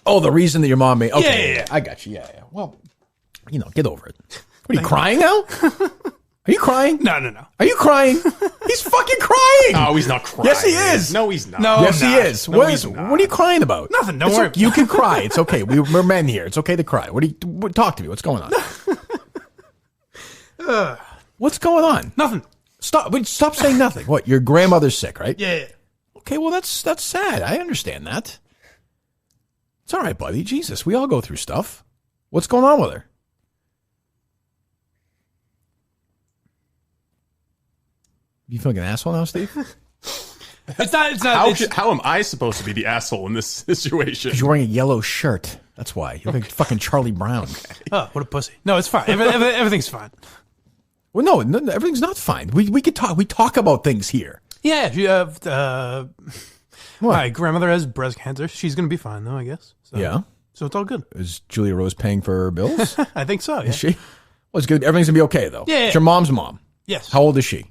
Oh, the reason that your mom made. Okay, Yeah. I got you. Yeah. Well, get over it. What are you crying now? Are you crying? No. Are you crying? He's fucking crying. Oh, he's not crying. Yes, he is. No, he's not. No. Yes, I'm he not. is. No, What he's is? not. What are you crying about? Nothing. Don't It's worry. okay. You can cry. It's okay. We're men here. It's okay to cry. Talk to me? What's going on? What's going on? Nothing. Stop saying nothing. What? Your grandmother's sick, right? Yeah. Okay. Well, that's sad. I understand that. It's all right, buddy. Jesus, we all go through stuff. What's going on with her? You feel like an asshole now, Steve? It's not. How am I supposed to be the asshole in this situation? Because you're wearing a yellow shirt. That's why. You're like fucking Charlie Brown. Oh, what a pussy. No, it's fine. Everything's fine. Well, no, everything's not fine. We could talk. We talk about things here. Yeah, if you have. What? My grandmother has breast cancer. She's going to be fine, though, I guess. So, Yeah. So it's all good. Is Julia Rose paying for her bills? I think so, yeah. Is she? Well, it's good. Everything's going to be okay, though. Yeah. It's your mom's mom. Yes. How old is she?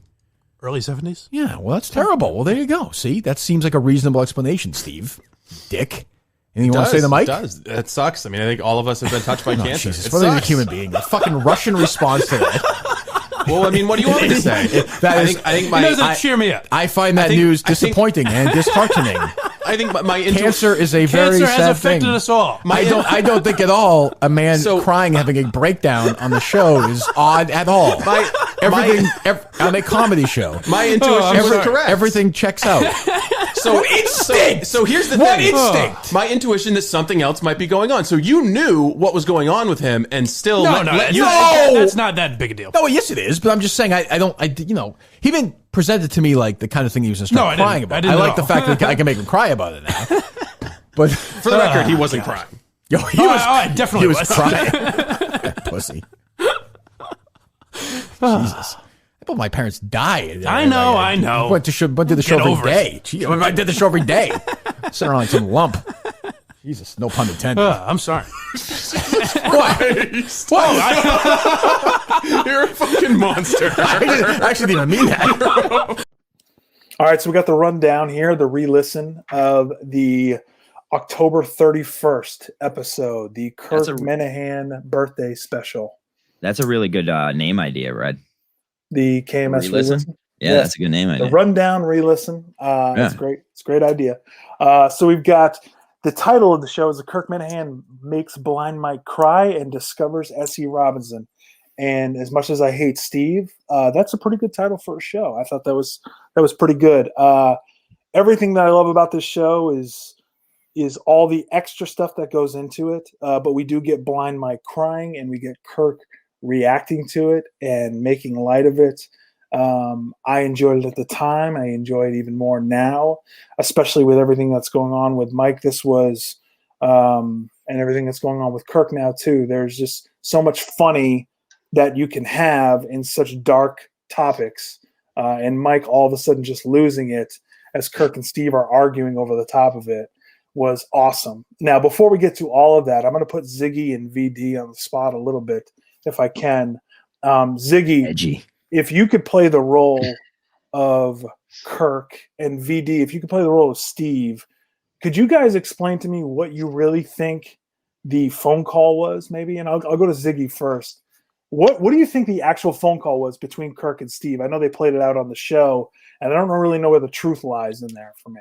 Early 70s? Yeah, well, that's terrible. Well, there you go. See, that seems like a reasonable explanation, Steve. Dick. Anything you want to say to Mike? It does. It sucks. I mean, I think all of us have been touched by cancer. Jesus, It what are you, a sucks. human being? A fucking Russian response to that. Well, I mean, what do you want me to say? I think It doesn't cheer me up. I find that news disappointing and disheartening. I think my Cancer is a very Cancer sad has affected thing. us all. I don't think at all a man crying, having a breakdown on the show is odd at all. On a comedy show. My intuition was correct. Everything checks out. So instinct. So here's the What thing. instinct? My intuition that something else might be going on. So you knew what was going on with him, and still That's not that big a deal. No, yes, it is. But I'm just saying, he didn't present it to me like the kind of thing he was going to start crying about. I like the fact that I can make him cry about it now. But for the record, he wasn't crying. Yo, I definitely was crying. Pussy. Jesus. But my parents died. I know. Went to the show every day. I did the show every day. Sitting around like some lump. Jesus, no pun intended. I'm sorry. What? You're a fucking monster. I actually didn't mean that. All right, so we got the rundown here, the re-listen of the October 31st episode, the Kirk Minihane birthday special. That's a really good name idea, Red. The KMS re-listen? Yeah, that's a good name idea. The rundown re-listen. It's great. It's a great idea. So we've got the title of the show is The Kirk Minihane Makes Blind Mike Cry and Discovers S.E. Robinson. And as much as I hate Steve, that's a pretty good title for a show. I thought that was pretty good. Everything that I love about this show is all the extra stuff that goes into it. But we do get Blind Mike crying, and we get Kirk reacting to it and making light of it. I enjoyed it at the time. I enjoy it even more now, especially with everything that's going on with Mike. This was, and everything that's going on with Kirk now too. There's just so much funny that you can have in such dark topics. And Mike all of a sudden just losing it as Kirk and Steve are arguing over the top of it was awesome. Now, before we get to all of that, I'm going to put Ziggy and VD on the spot a little bit if I can. Ziggy, edgy. If you could play the role of Kirk, and VD, if you could play the role of Steve, could you guys explain to me what you really think the phone call was, maybe? And I'll go to Ziggy first. What do you think the actual phone call was between Kirk and Steve? I know they played it out on the show, and I don't really know where the truth lies in there for me.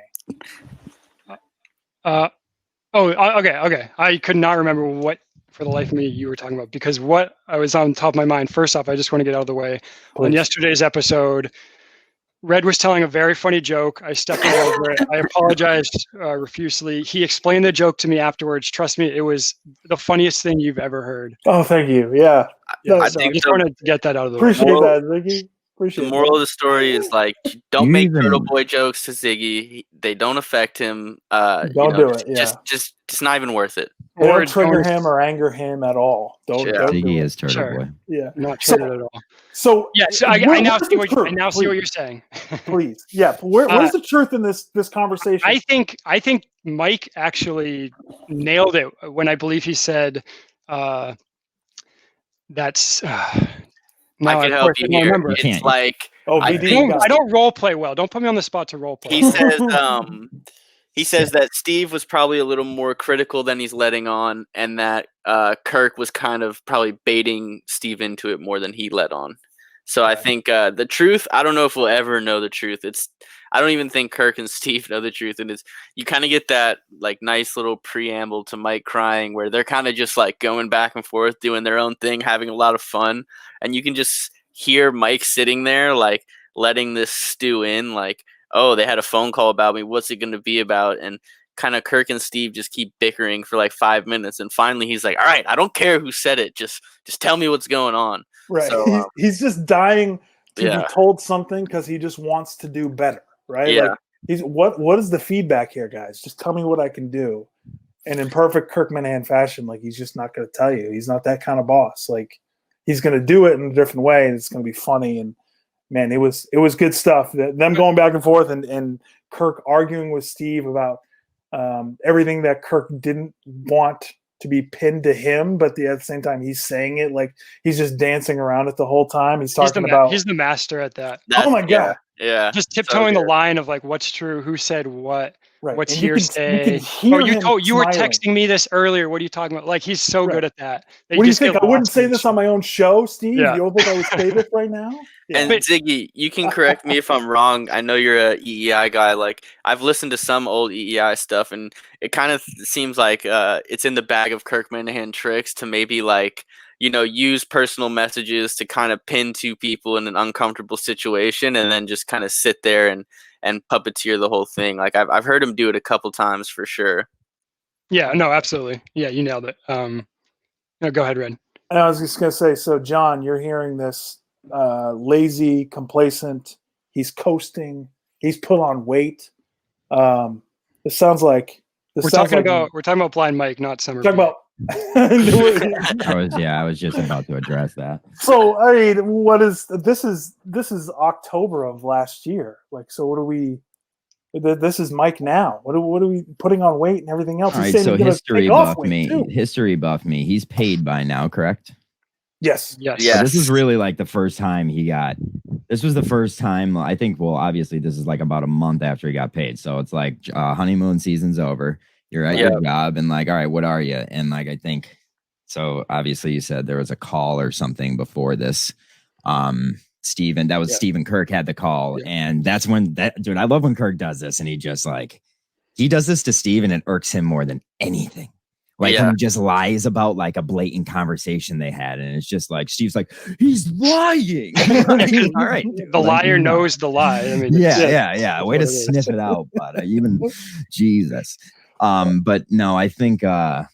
Okay. I could not remember what, for the life of me, you were talking about, because what I was on top of my mind, first off, I just want to get out of the way. Please. On yesterday's episode, Red was telling a very funny joke. I stepped all over it. I apologized profusely. He explained the joke to me afterwards. Trust me, it was the funniest thing you've ever heard. Oh, thank you. Yeah. I just wanted to get that out of the way. Appreciate that, Ziggy. The moral of the story is don't make Turtle Boy jokes to Ziggy. They don't affect him. Don't do it. Yeah. Just not even worth it. They don't trigger him or anger him at all. Don't Ziggy is Turtle Boy. Yeah, not triggered at all. So I now see what you're saying. Please, yeah. Where's the truth in this conversation? I think Mike actually nailed it when I believe he said that's. I can help you here. It's like I don't role play well. Don't put me on the spot to role play. He says He says that Steve was probably a little more critical than he's letting on, and that Kirk was kind of probably baiting Steve into it more than he let on. So I think the truth, I don't know if we'll ever know the truth. I don't even think Kirk and Steve know the truth. And you kind of get that like nice little preamble to Mike crying where they're kind of just like going back and forth, doing their own thing, having a lot of fun. And you can just hear Mike sitting there, like letting this stew in, like, oh, they had a phone call about me. What's it going to be about? And kind of Kirk and Steve just keep bickering for like 5 minutes. And finally he's like, all right, I don't care who said it. Just tell me what's going on. Right. So, he's just dying to be told something because he just wants to do better. Right. Yeah. Like what is the feedback here, guys? Just tell me what I can do. And in perfect Kirk Minihane fashion, like he's just not going to tell you. He's not that kind of boss. Like he's going to do it in a different way, and it's going to be funny. And man, it was good stuff. Them going back and forth, and Kirk arguing with Steve about everything that Kirk didn't want to be pinned to him, but at the same time he's saying it like he's just dancing around it the whole time. He's talking about he's the master at that. Oh my god. Yeah. Just tiptoeing the line of like what's true, who said what, what's and hearsay. You were texting me this earlier. What are you talking about? Like he's so good at that. What do you think? I wouldn't say this on my own show, Steve. You don't think I would say this right now? Yeah. And Ziggy, you can correct me if I'm wrong. I know you're a EEI guy. Like I've listened to some old EEI stuff, and it kind of seems like it's in the bag of Kirk Minihane tricks to maybe like, you know, use personal messages to kind of pin two people in an uncomfortable situation, and then just kind of sit there and puppeteer the whole thing. Like I've heard him do it a couple times for sure. Yeah, no, absolutely. Yeah, you nailed it. No, go ahead, Red. And I was just gonna say, so John, you're hearing this lazy, complacent, he's coasting, he's put on weight. It sounds like we're talking about Blind Mike, not Summer. Talking about I was just about to address that. So I mean, what is this is October of last year. Like, so what do we? This is Mike now. What are we putting on weight and everything else? All right, so history buff me. He's paid by now, correct? Yes. So this is really like the first time he got. This was the first time I think. Well, obviously, this is like about a month after he got paid. So it's like honeymoon season's over. You're at your job, and like, all right, what are you? And like, I think so. Obviously, you said there was a call or something before this. Steven, that was Steven Kirk had the call, and that's when dude. I love when Kirk does this, and he just like he does this to Steve, and it irks him more than anything. Like when he just lies about like a blatant conversation they had, and it's just like Steve's like, he's lying. All right, dude, the liar knows the lie. I mean, yeah. Way to sniff it out, but even Jesus. But no, I think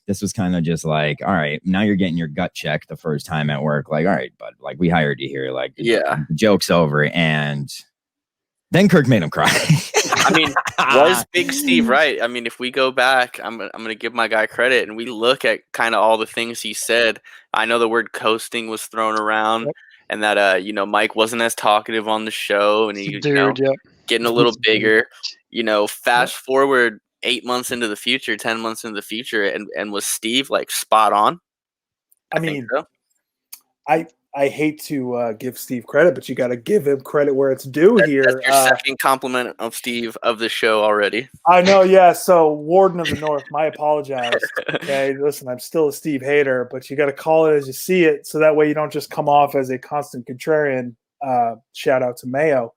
this was kind of just like, all right, now you're getting your gut checked the first time at work. Like, all right, bud, like we hired you here. Like, the joke's over. And then Kirk made him cry. I mean, was Big Steve right? I mean, if we go back, I'm gonna give my guy credit, and we look at kind of all the things he said. I know the word coasting was thrown around, and that you know, Mike wasn't as talkative on the show, and he getting a little bigger. You know, fast forward 8 months into the future, 10 months into the future, and was Steve like spot on? I mean, so. I hate to give Steve credit, but you got to give him credit where it's due here. That's your second compliment of Steve of the show already. I know, yeah. So Warden of the North, my apologize. Okay, listen, I'm still a Steve hater, but you got to call it as you see it, so that way you don't just come off as a constant contrarian. Shout out to Mayo.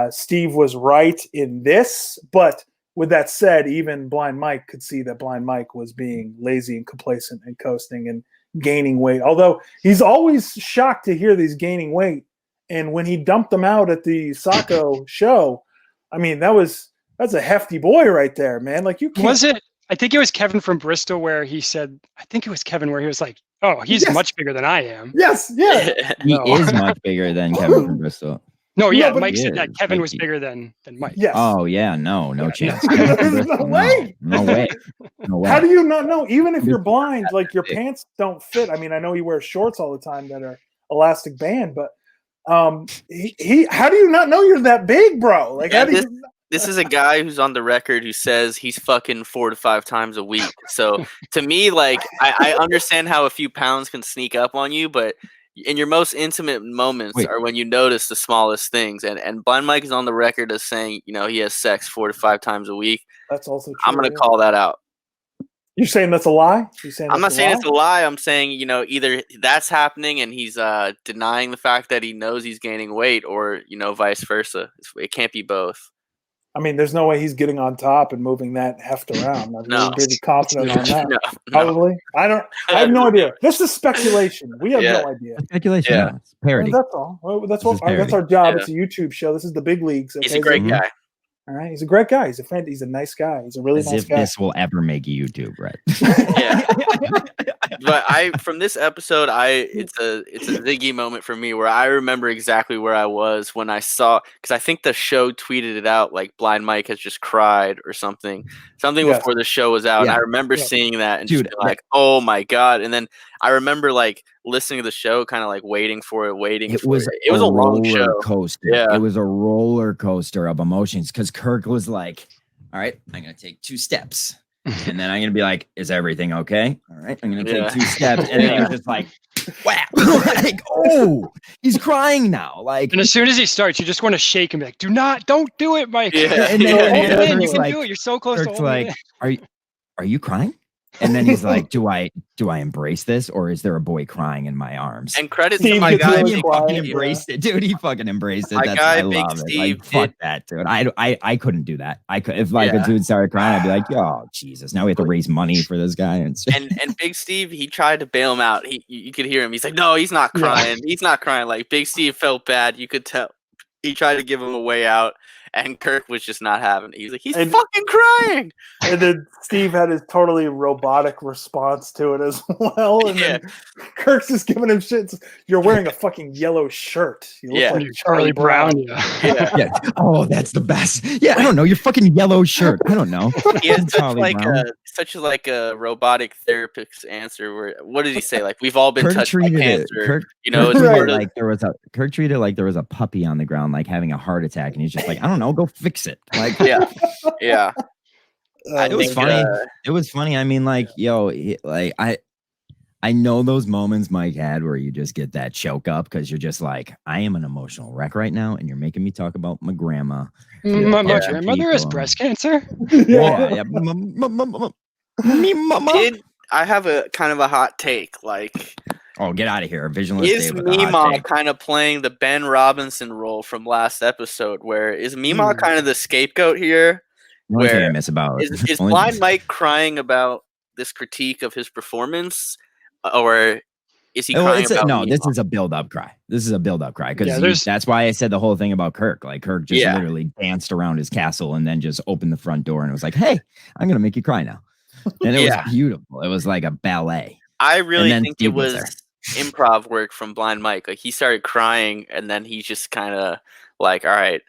Steve was right in this, but with that said, even Blind Mike could see that Blind Mike was being lazy and complacent and coasting and gaining weight. Although he's always shocked to hear these gaining weight. And when he dumped them out at the Sacco show, I mean, that's a hefty boy right there, man. Like you can't. Was it? I think it was Kevin from Bristol where he said, I think it was Kevin where he was like, oh, he's much bigger than I am. Yes. Yeah. He is much bigger than Kevin from Bristol. No, Mike said that Kevin was bigger than Mike. Yes. Oh, yeah, no chance. There's no way. No way. How do you not know? Even if you're blind, like your pants don't fit. I mean, I know he wears shorts all the time that are elastic band, but how do you not know you're that big, bro? Like, this is a guy who's on the record who says he's fucking 4 to 5 times a week. So to me, like, I understand how a few pounds can sneak up on you, but in your most intimate moments are when you notice the smallest things. And Blind Mike is on the record as saying, he has sex 4 to 5 times a week. That's also true. I'm going to call that out. You're saying that's a lie? I'm not saying it's a lie. I'm saying, either that's happening and he's denying the fact that he knows he's gaining weight, or, vice versa. It can't be both. I mean, there's no way he's getting on top and moving that heft around. I'm really confident on that. No. Probably. I have no idea. This is speculation. We have no idea. Speculation. Yeah. It's parody. That's all. Well, that's our job. Yeah. It's a YouTube show. This is the big leagues. Okay? He's a great guy. All right, he's a great guy. He's a nice guy. He's a really nice guy. This will ever make YouTube, right? Yeah. But from this episode, it's a Ziggy moment for me where I remember exactly where I was when I saw, because I think the show tweeted it out like Blind Mike has just cried or something before the show was out. Yeah. And I remember seeing that and just being like, oh my God. And then I remember like listening to the show, kind of like waiting for it. It was a long show. Coaster. Yeah. It was a roller coaster of emotions because Kirk was like, all right, I'm going to take 2 steps. And then I'm going to be like, is everything okay? All right, I'm going to take 2 steps. And then he was just like, wow. Like, oh, he's crying now. Like, and as soon as he starts, you just want to shake him. Like, don't do it, Mike. Yeah. And then you can do it. You're so close. Kirk's like, are you crying? And then he's like, do I embrace this, or is there a boy crying in my arms? And credit to my guy. He fucking embraced it, dude. He fucking embraced it. I love it. Like, fuck that, dude. I couldn't do that. I could, if like a dude started crying, I'd be like, oh Jesus, now we have to raise money for this guy. And Big Steve, he tried to bail him out. You could hear him. He's like, no, he's not crying. He's not crying. Like Big Steve felt bad. You could tell. He tried to give him a way out. And Kirk was just not having it. He's like, he's fucking crying. And then Steve had his totally robotic response to it as well. And then Kirk's just giving him shit. You're wearing a fucking yellow shirt. You look like Charlie Brown. Yeah. Oh, that's the best. Yeah, I don't know. Your fucking yellow shirt. I don't know. He has such a robotic therapist's answer. Where what did he say? Like, we've all been Kirk touched by cancer. Kirk treated like there was a puppy on the ground, like having a heart attack, and he's just like, I don't know, go fix it. Like, yeah. It was funny. It was funny. I mean, like, I know those moments Mike had where you just get that choke up because you're just like, I am an emotional wreck right now, and you're making me talk about my grandma. My grandmother has breast cancer. Yeah. I have a kind of a hot take. Like, oh, get out of here! Visualist is Meemaw kind of playing the Ben Robinson role from last episode? Where is Meemaw kind of the scapegoat here? One thing I miss about is Blind Mike crying about this critique of his performance, or is he crying about Meemaw? This is a build-up cry. This is a build-up cry because that's why I said the whole thing about Kirk. Like Kirk just literally danced around his castle and then just opened the front door and it was like, "Hey, I'm gonna make you cry now," and it was beautiful. It was like a ballet. I really think it was improv work from Blind Mike. Like he started crying and then he just kind of like, all right,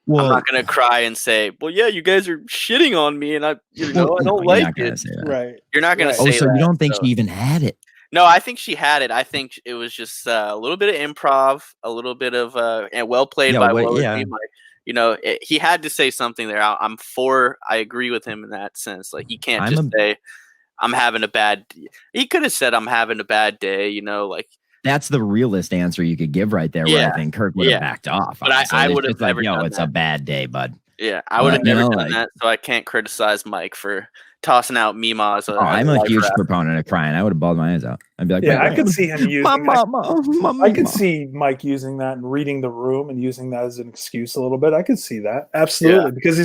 I'm not gonna cry and say, well, yeah, you guys are shitting on me and I don't like it. Right. You're not gonna say so that. You don't think she even had it? No, I think she had it. I think it was just a little bit of improv, a little bit of and well played by Mike. He had to say something there. I agree with him in that sense. Like he can't say I'm having a bad day. He could have said I'm having a bad day, like that's the realest answer you could give right there. Where I think Kirk would have backed off. But I would have never done it's a bad day, bud. Yeah, I would have never done that. So I can't criticize Mike for tossing out Meemaw as I'm a huge proponent of crying. I would have bawled my eyes out. I'd be like, I could see him using I could see Mike using that and reading the room and using that as an excuse a little bit. I could see that. Absolutely. Because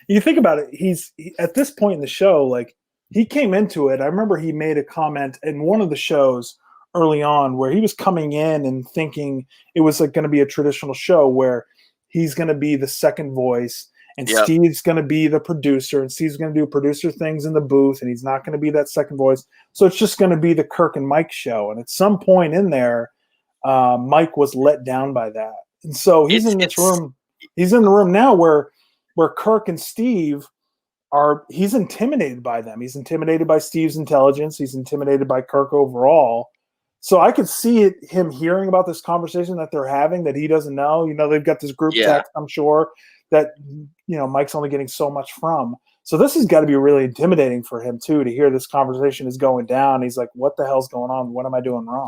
you think about it, he's at this point in the show, like he came into it. I remember he made a comment in one of the shows early on where he was coming in and thinking it was like going to be a traditional show where he's going to be the second voice and Steve's going to be the producer and Steve's going to do producer things in the booth and he's not going to be that second voice. So it's just going to be the Kirk and Mike show. And at some point in there, Mike was let down by that. And so he's in this room. He's in the room now where Kirk and Steve he's intimidated by them. He's intimidated by Steve's intelligence. He's intimidated by Kirk overall. So I could see him hearing about this conversation that they're having that he doesn't know. They've got this group text, I'm sure, that, Mike's only getting so much from. So this has got to be really intimidating for him, too, to hear this conversation is going down. He's like, what the hell's going on? What am I doing wrong?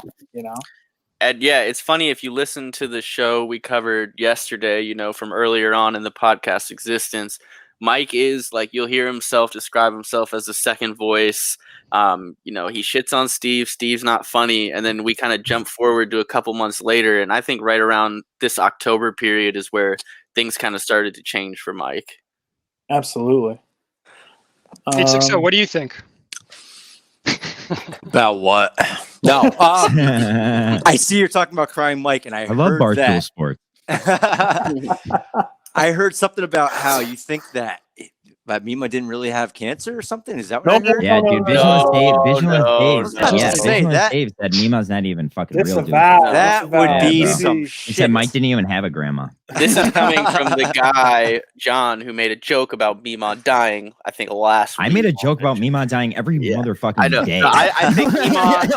And yeah, it's funny if you listen to the show we covered yesterday, you know, from earlier on in the podcast existence, Mike is like, you'll hear himself describe himself as the second voice. You know, he shits on Steve. Steve's not funny. And then we kind of jump forward to a couple months later. And I think right around this October period is where things kind of started to change for Mike. Absolutely. So what do you think? About what? No. I see you're talking about crying Mike, and I love heard Barstool that. Sports. I heard something about how you think that Mima didn't really have cancer or something. Is that what I heard? Yeah, dude. Visualist that. Dave said Mima's not even fucking real, dude. That would be some shit. He said Mike didn't even have a grandma. This is coming from the guy, John, who made a joke about Mima dying, I think, last week. I made a joke about Mima dying every motherfucking day. No, I think Mima...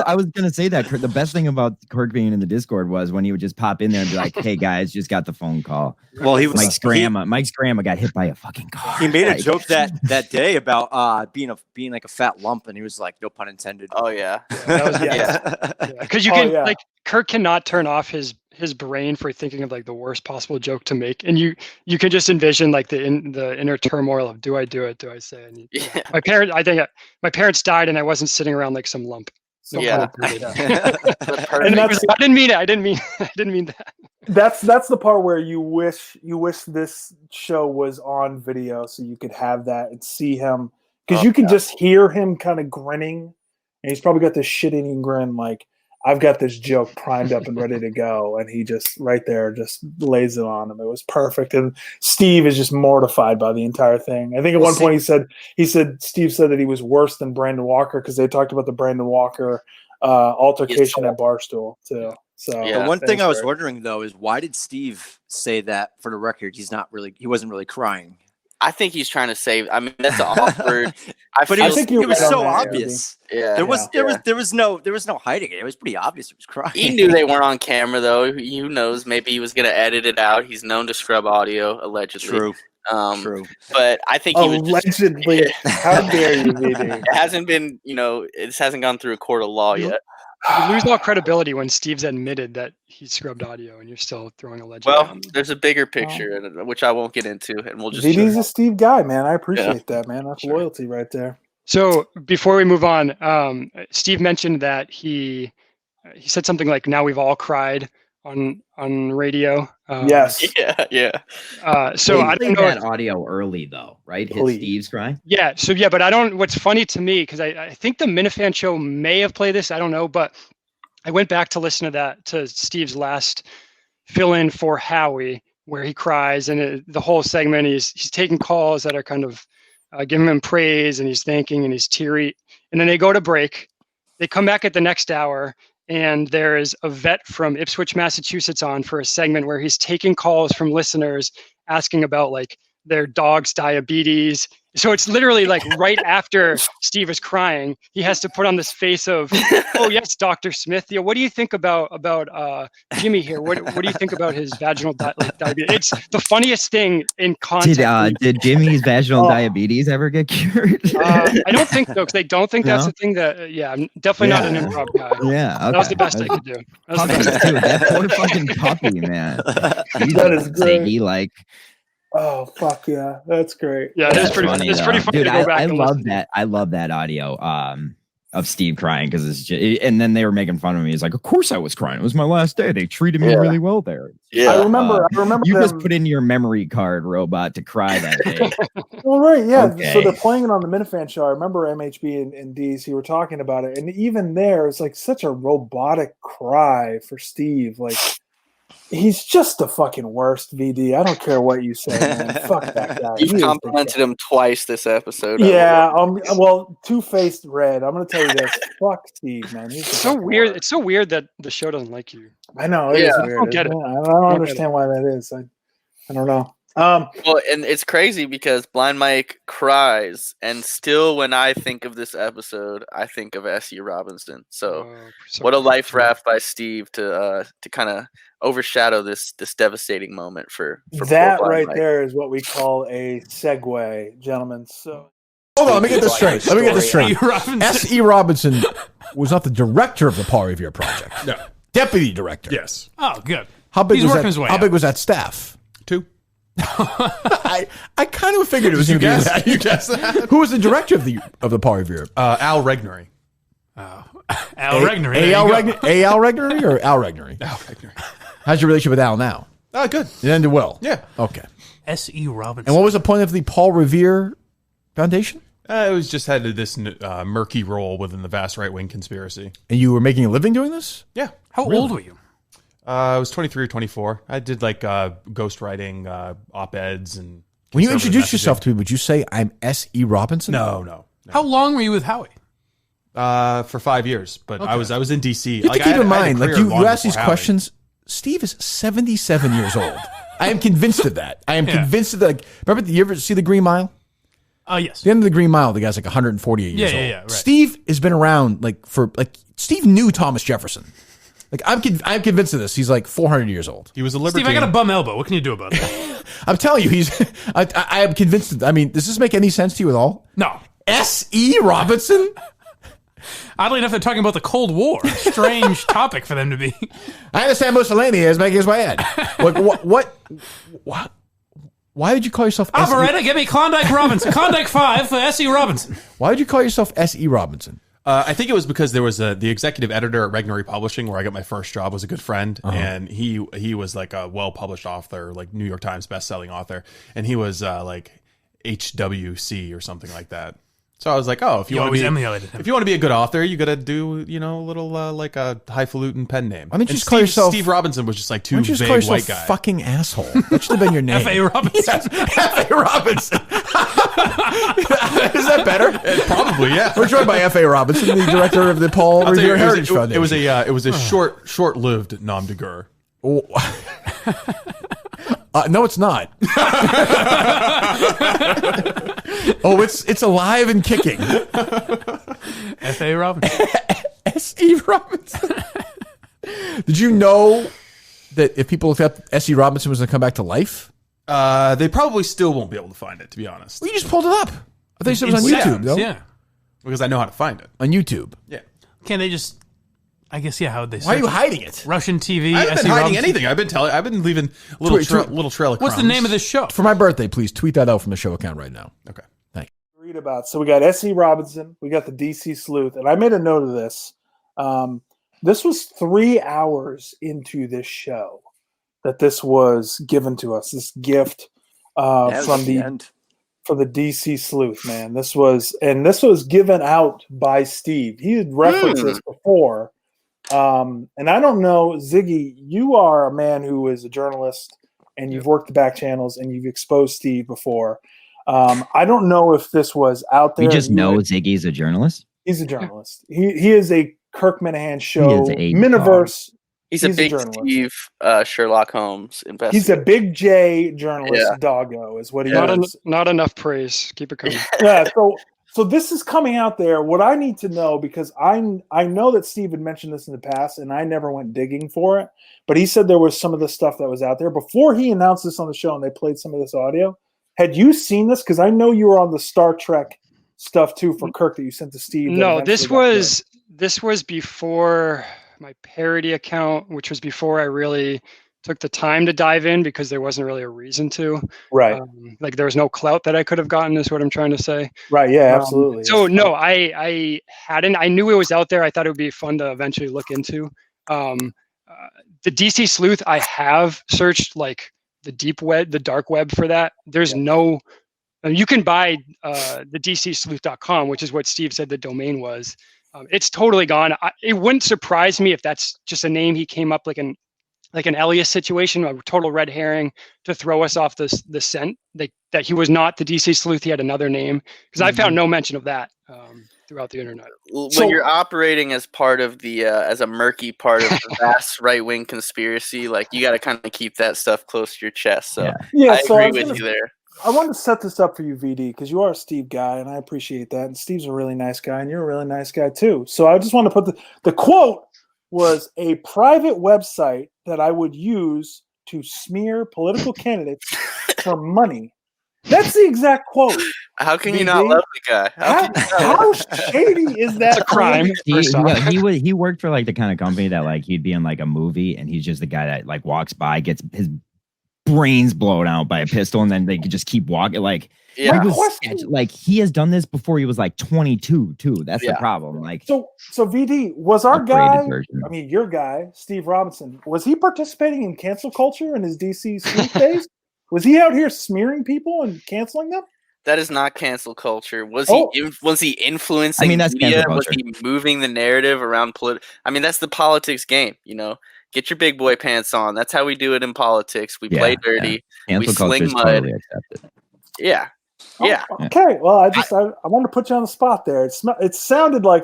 I was going to say that. The best thing about Kirk being in the Discord was when he would just pop in there and be like, hey, guys, just got the phone call. Well, he was Mike's grandma got hit by a fucking car. He made a joke that day about being like a fat lump, and he was like, no pun intended. Oh, yeah. Because you can, like, Kirk cannot turn off his brain for thinking of like the worst possible joke to make, and you can just envision like the inner turmoil of do I do it, do I say it? My parents died and I wasn't sitting around like some lump. And I didn't mean it. I didn't mean that. That's the part where you wish this show was on video so you could have that and see him, because you can just hear him kind of grinning, and he's probably got this shit-eating grin like, I've got this joke primed up and ready to go, and he just right there just lays it on him. It was perfect, and Steve is just mortified by the entire thing. I think at one point Steve said that he was worse than Brandon Walker because they talked about the Brandon Walker altercation at Barstool too. So the one thing I was wondering though is why did Steve say that for the record? He wasn't really crying. I think he's trying to save. I mean, that's awkward. I think it was so obvious. Yeah, there was no hiding it. It was pretty obvious he was crying. He knew they weren't on camera though. Who knows? Maybe he was gonna edit it out. He's known to scrub audio, allegedly. True. But I think he was allegedly. How dare you, VD? It hasn't been. It hasn't gone through a court of law yet. You lose all credibility when Steve's admitted that he scrubbed audio, and you're still throwing allegedly. Well, there's a bigger picture, which I won't get into, and we'll just. VD's a Steve guy, man. I appreciate that, man. That's loyalty right there. So before we move on, Steve mentioned that he said something like, "Now we've all cried on radio." Yes. Yeah. So I don't know that audio early though, right? Hit Steve's cry. Yeah. So yeah, but I don't. What's funny to me, because I think the Minifan show may have played this. I don't know, but I went back to listen to Steve's last fill-in for Howie, where he cries, and the whole segment he's taking calls that are kind of giving him praise, and he's thanking, and he's teary, and then they go to break. They come back at the next hour, and there is a vet from Ipswich, Massachusetts on for a segment where he's taking calls from listeners asking about like their dog's diabetes. So it's literally like right after Steve is crying, he has to put on this face of, "Oh yes, Dr. Smith. Yeah, what do you think about Jimmy here? What do you think about his vaginal diabetes?" It's the funniest thing in content. Did Jimmy's vaginal diabetes ever get cured? I don't think so, because they don't think that's the thing that. I'm definitely not an improv guy. Yeah, okay. That was the best I could do. That poor fucking puppy, man. That is great. He like. Oh fuck yeah, that's great. Yeah, it's pretty funny. It's pretty funny Dude, to go back. I love that. I love that audio of Steve crying, because it's just, and then they were making fun of me. He's like, "Of course I was crying. It was my last day. They treated me really well there." Yeah, I remember. You just put in your memory card, robot, to cry that day. Well, right, yeah. Okay. So they're playing it on the Minifan show. I remember MHB and DC were talking about it, and even there, it's like such a robotic cry for Steve. Like, he's just the fucking worst, VD. I don't care what you say, man. Fuck that guy. You've complimented him twice this episode. Yeah. Well, two-faced red. I'm gonna tell you this. Fuck Steve, man. He's so weird. It's so weird that the show doesn't like you. I know. It is weird. I don't get it. I don't understand why that is. I don't know. Well, and it's crazy because Blind Mike cries, and still when I think of this episode, I think of S.E. Robinson. So what a life raft by Steve to kind of overshadow this devastating moment for that right Mike. There is what we call a segue, gentlemen. So hold on, let me get this straight. S.E. Robinson was not the director of the Paul Revere project. No. Deputy director. Yes. Oh, good. How big He's was working that? his way How up. big was that staff? 2. I kind of figured it was going to be that. You guessed that? Who was the director of the Paul Revere? Al Regnery. Al Regnery. Al Regnery or Al Regnery? Al Regnery. How's your relationship with Al now? Good. It ended well. Yeah. Okay. S.E. Robinson. And what was the point of the Paul Revere Foundation? It was just had this murky role within the vast right-wing conspiracy. And you were making a living doing this? Yeah. How old were you? I was 23 or 24. I did like ghostwriting, op-eds, and when you introduced yourself to me, would you say I'm S.E. Robinson? No. How long were you with Howie? For 5 years, but Okay. I was in D.C. You have to keep in mind, like you ask these questions. Steve is 77 years old. I am convinced of that. I am convinced of that. Like, remember, you ever see the Green Mile? Yes. The end of the Green Mile, the guy's like 148 years old. Yeah, right. Steve has been around Steve knew Thomas Jefferson. Like I'm convinced of this. He's like 400 years old. He was a libertine. Steve, I got a bum elbow. What can you do about it? I'm telling you, I am convinced. I mean, does this make any sense to you at all? No. S.E. Robinson? Oddly enough, they're talking about the Cold War. Strange topic for them to be. I understand Mussolini is making his way in. What? Why did you call yourself S.E.? Operator, give me Klondike Robinson. Klondike 5 for S.E. Robinson. Why did you call yourself S.E. Robinson? I think it was because there was the executive editor at Regnery Publishing, where I got my first job, was a good friend, and he was like a well-published author, like New York Times best-selling author, and he was like HWC or something like that. So I was like, oh, if you want to be a good author, you got to do, a little like a highfalutin pen name. Why don't you just call yourself Steve Robinson? Was just like too vague call white guy. Fucking asshole. That should have been your name. F.A. Robinson. Yes, F.A. Robinson. Is that better? Probably, yeah. We're joined by F.A. Robinson, the director of the Paul Revere Heritage Foundation. It was a short-lived nom de guerre. Oh. No, it's not. It's alive and kicking. F.A. Robinson. S.E. Robinson. Did you know that if people looked up S.E. Robinson was going to come back to life? They probably still won't be able to find it, to be honest. Well, you just pulled it up. I thought you said it was on YouTube, though. Yeah. Because I know how to find it. On YouTube. Yeah. Can't they just... I guess, how would they... Why are you hiding it? Russian TV, I haven't S.E. been hiding Robinson? anything. I've been leaving little trail of crumbs. What's the name of this show? For my birthday, please tweet that out from the show account right now. Okay. Thank you. Read about. So we got S.E. Robinson. We got the DC Sleuth. And I made a note of this. This was 3 hours into this show that this was given to us, this gift from the DC Sleuth, man. This was given out by Steve. He had referenced this before. And I don't know, Ziggy, you are a man who is a journalist and you've worked the back channels and you've exposed Steve before. I don't know if this was out there. We just know Ziggy's a journalist. He's a journalist. He is a Kirk Minihane show. He is Miniverse. He's a big Steve Sherlock Holmes investigator. He's a big J journalist. Doggo is what he is. Not enough praise. Keep it coming. Yeah. So this is coming out there. What I need to know, because I know that Steve had mentioned this in the past, and I never went digging for it. But he said there was some of the stuff that was out there before he announced this on the show, and they played some of this audio. Had you seen this? Because I know you were on the Star Trek stuff too for Kirk that you sent to Steve. No, this was before my parody account, which was before I really took the time to dive in because there wasn't really a reason to. Right. Like there was no clout that I could have gotten is what I'm trying to say. Right. Yeah, absolutely. So no, I hadn't. I knew it was out there. I thought it would be fun to eventually look into. The DC Sleuth, I have searched like the deep web, the dark web for that. There's no, you can buy the DCSleuth.com, which is what Steve said the domain was. It's totally gone. It wouldn't surprise me if that's just a name he came up like an Elias situation, a total red herring to throw us off the scent. That he was not the DC Sleuth. He had another name because I found no mention of that throughout the internet. When you're operating as part of the as a murky part of the vast right wing conspiracy, like you got to kind of keep that stuff close to your chest. So yeah, I agree with you there. I wanted to set this up for you, VD, because you are a Steve guy, and I appreciate that. And Steve's a really nice guy, and you're a really nice guy too. So I just want to put the quote was a private website that I would use to smear political candidates for money. That's the exact quote. How can you not love the guy? How shady is that? It's a crime. He worked for like the kind of company that like he'd be in like a movie and he's just the guy that like walks by, gets his brains blown out by a pistol, and then they could just keep walking. Like, like he has done this before he was like 22 too. That's the problem. Like, so VD was our guy. I mean, your guy, Steve Robinson. Was he participating in cancel culture in his DC sweep days? Was he out here smearing people and canceling them? That is not cancel culture. Was he influencing media? Was he moving the narrative around I mean, that's the politics game, you know. Get your big boy pants on. That's how we do it in politics. We play dirty. We sling mud. Totally accepted. Yeah. Yeah. Okay. Well, I wanted to put you on the spot there. It smelled like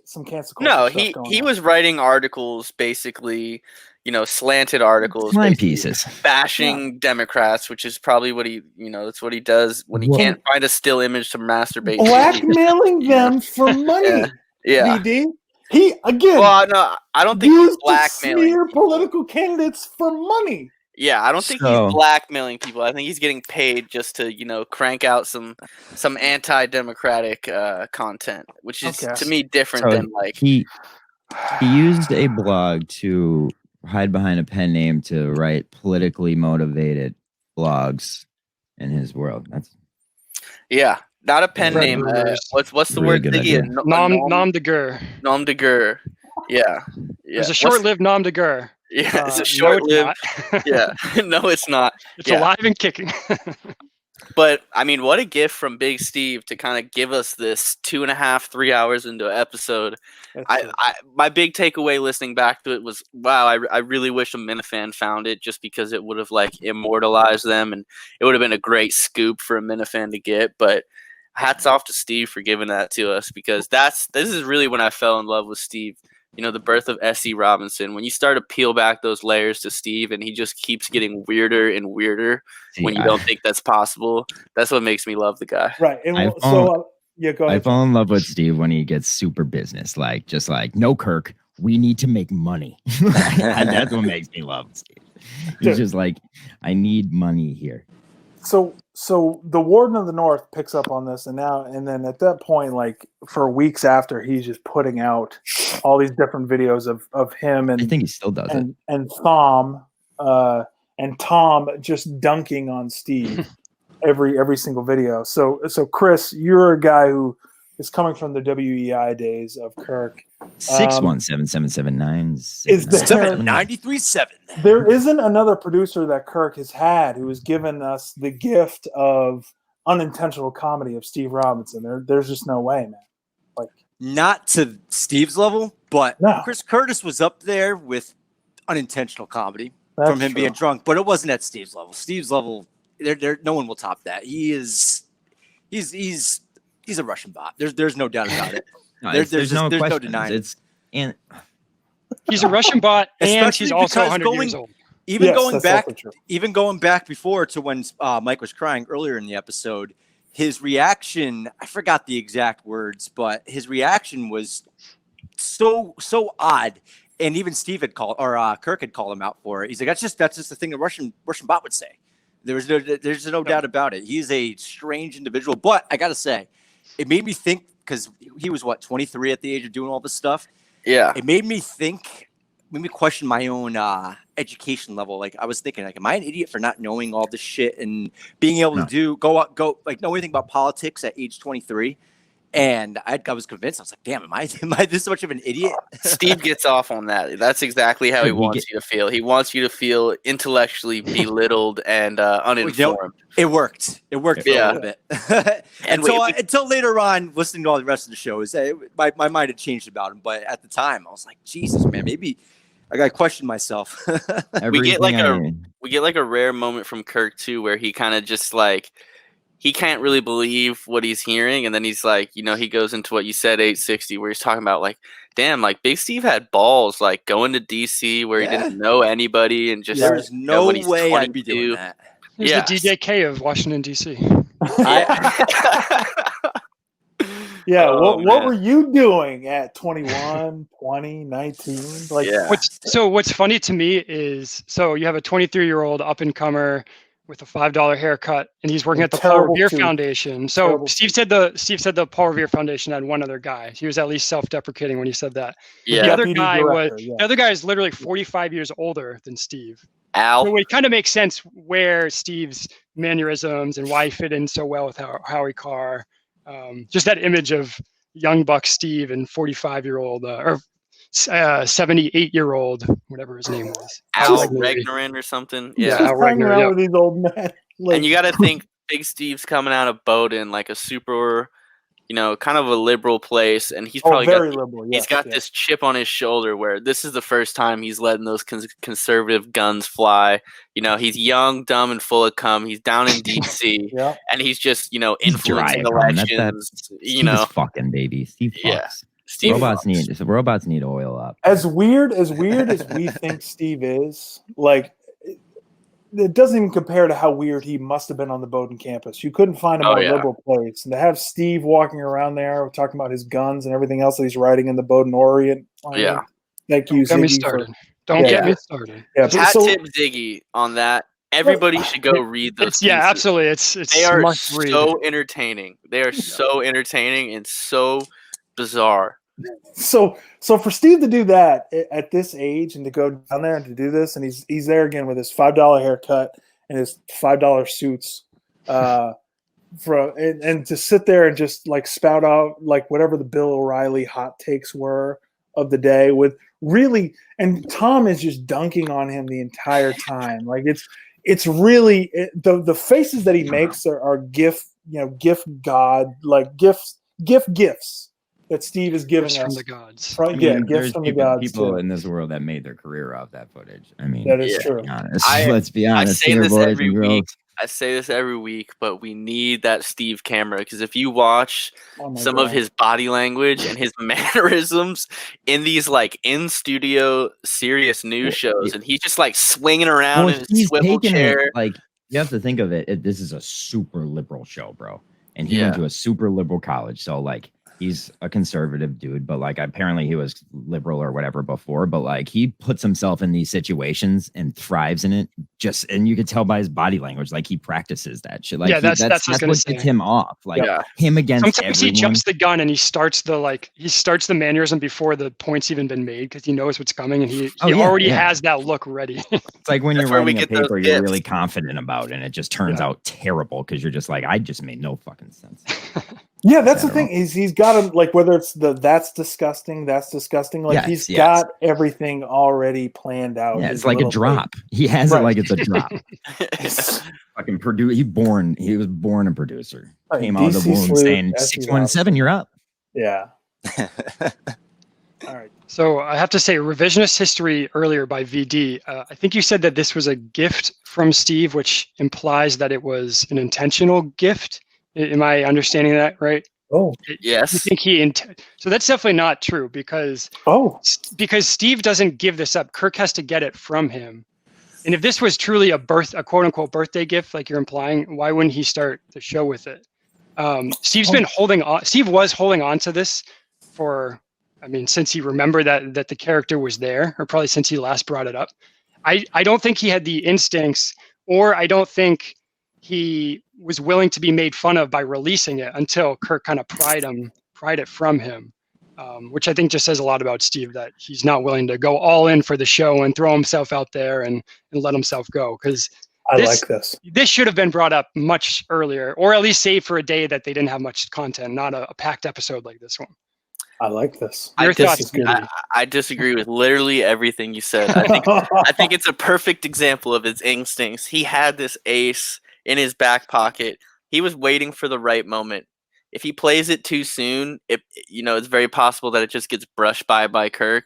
some cancel culture. No, he was writing articles, basically, you know, slanted articles, pieces, bashing Democrats, which is probably what that's what he does when he can't find a still image to masturbate. Blackmailing them for money. Yeah. VD. He again. Well, no, I don't think he's blackmailing smear political candidates for money. Yeah, I don't think he's blackmailing people. I think he's getting paid just to, you know, crank out some anti-democratic content, which is to me different than like he used a blog to hide behind a pen name to write politically motivated blogs in his world. That's not a pen name. What's the word? Nom de guerre. Nom de guerre. Yeah. There's a short-lived nom de guerre. Yeah, it's a short-lived. Yeah, no, it's not. It's alive and kicking. But I mean, what a gift from Big Steve to kind of give us this 2.5-3 hours into an episode. My big takeaway listening back to it was, wow, I really wish a Minifan found it, just because it would have like immortalized them, and it would have been a great scoop for a Minifan to get. But hats off to Steve for giving that to us, because this is really when I fell in love with Steve. You know, the birth of S.E. Robinson. When you start to peel back those layers to Steve, and he just keeps getting weirder and weirder when you don't think that's possible, that's what makes me love the guy. Right. And go ahead. I fall in love with Steve when he gets super business, like just like, no, Kirk, we need to make money. And that's what makes me love Steve. He's just like, I need money here. So the Warden of the North picks up on this, and then at that point, like for weeks after, he's just putting out all these different videos of him, and I think he still does it. And Tom just dunking on Steve every single video. So Chris, you're a guy who is coming from the WEI days of Kirk. 617-779-793-7. There isn't another producer that Kirk has had who has given us the gift of unintentional comedy of Steve Robinson. There's just no way, man. Like, not to Steve's level, but Chris Curtis was up there with unintentional comedy from him being drunk, but it wasn't at Steve's level. Steve's level, no one will top that. He's a Russian bot. There's no doubt about it. There's no denying it. He's a Russian bot, and he's also 100 years old. Even going back before to when Mike was crying earlier in the episode, his reaction, I forgot the exact words, but his reaction was so odd. And even Steve had called, or Kirk had called him out for it. He's like, that's just the thing a Russian bot would say. There's no doubt about it. He's a strange individual, but I gotta say, it made me think, because he was 23 at the age of doing all this stuff. Yeah, it made me question my own education level. Like, I was thinking, like, am I an idiot for not knowing all this shit and being able to go like know anything about politics at age 23? And I was convinced. I was like, damn, am I this much of an idiot? Steve gets off on that. That's exactly how he wants you to feel. He wants you to feel intellectually belittled and uninformed. It worked. It worked for a little bit. Until later on, listening to all the rest of the shows, my mind had changed about him. But at the time, I was like, Jesus, man, maybe I got to question myself. we get like a rare moment from Kirk too, where he kind of just like, he can't really believe what he's hearing, and then he's like, you know, he goes into what you said, 860, where he's talking about like, damn, like Big Steve had balls, like going to DC where he didn't know anybody, and just there's no way I'd be doing that. He's the DJK of Washington DC. Yeah, what were you doing at 21, 20, 19? Like, What's funny to me is, so you have a 23-year-old up and comer with a $5 haircut, and he's working at the Paul Revere Foundation. So Steve said the Paul Revere Foundation had one other guy. He was at least self-deprecating when he said that. Yeah. The other guy is literally 45 years older than Steve. Al. So it kind of makes sense where Steve's mannerisms and why he fit in so well with Howie Carr. Just that image of young buck Steve and 45-year-old or 78-year-old, whatever his name was. Al Regnerin or something. Yeah. Al Regnerin with these old men. And you got to think Big Steve's coming out of Bowdoin, like a super, kind of a liberal place. And he's probably got this chip on his shoulder where this is the first time he's letting those conservative guns fly. He's young, dumb, and full of cum. He's down in D.C. and he's just, influencing elections. Steve's fucking baby. Steve fucks. Yeah. Robots need oil up. As weird as we think Steve is, like, it doesn't even compare to how weird he must have been on the Bowdoin campus. You couldn't find a more liberal place. And to have Steve walking around there talking about his guns and everything else that he's writing in the Bowdoin Orient. Thank you, Ziggy. Don't get me started. Yeah, tip Ziggy on that. Everybody should go read those. Absolutely. They are so entertaining. They are so entertaining and so bizarre. So for Steve to do that at this age and to go down there and to do this, and he's there again with his $5 haircut and his $5 suits, and to sit there and just like spout out like whatever the Bill O'Reilly hot takes were of the day with really, and Tom is just dunking on him the entire time. Like it's really the faces that he makes are gift God, like gifts that Steve is giving us from the gods. Gifts from the gods. People in this world that made their career off that footage. I mean, that is true. Let's be honest. I say this every week, but we need that Steve camera because if you watch some of his body language and his mannerisms in these like in studio serious news shows, and he's just like swinging around in his swivel chair. Like you have to think of it. This is a super liberal show, bro, and he went to a super liberal college, so like. He's a conservative dude, but like apparently he was liberal or whatever before, but like he puts himself in these situations and thrives in it. And you could tell by his body language, like he practices that shit. Like that's what gets him off. Like him against sometimes everyone. He jumps the gun and he starts the mannerism before the point's even been made because he knows what's coming and he already has that look ready. It's like when you're writing a paper you're really confident about and it just turns out terrible because you're just like, I just made no fucking sense. Yeah, that's the thing. He's got him like whether it's that's disgusting. Like he's got everything already planned out. Yeah, it's like a drop. He has it like it's a drop. Fucking produce. He was born a producer. Came out of the womb saying 617, you're up. Yeah. All right. So I have to say, revisionist history earlier by VD. I think you said that this was a gift from Steve, which implies that it was an intentional gift. Am I understanding that right? Oh, yes. You think so that's definitely not true because Steve doesn't give this up. Kirk has to get it from him. And if this was truly a quote unquote birthday gift, like you're implying, why wouldn't he start the show with it? Steve's been holding on. Steve was holding on to this since he remembered that the character was there, or probably since he last brought it up. I don't think he had the instincts, or I don't think he was willing to be made fun of by releasing it until Kirk kind of pried it from him, which I think just says a lot about Steve, that he's not willing to go all in for the show and throw himself out there and let himself go. Because this should have been brought up much earlier, or at least saved for a day that they didn't have much content, not a packed episode like this one. I like this. I disagree with literally everything you said. I think it's a perfect example of his instincts. He had this ace in his back pocket. He was waiting for the right moment. If he plays it too soon, it's very possible that it just gets brushed by Kirk.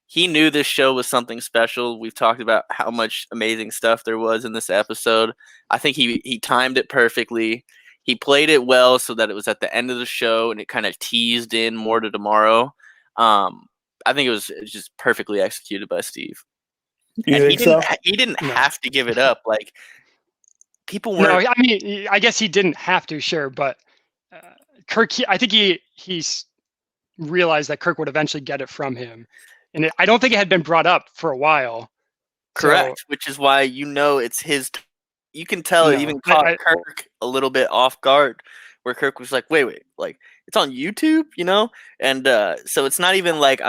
He knew this show was something special. We've talked about how much amazing stuff there was in this episode. I think he timed it perfectly. He played it well so that it was at the end of the show and it kind of teased in more to tomorrow. I think it was just perfectly executed by Steve. And he didn't have to give it up. Like, people were. No, I mean, I guess he didn't have to, sure, but Kirk. I think he realized that Kirk would eventually get it from him, and I don't think it had been brought up for a while. Correct, which is why it's his you can tell it even caught Kirk a little bit off guard, where Kirk was like, wait, like it's on YouTube, you know? And so it's not even like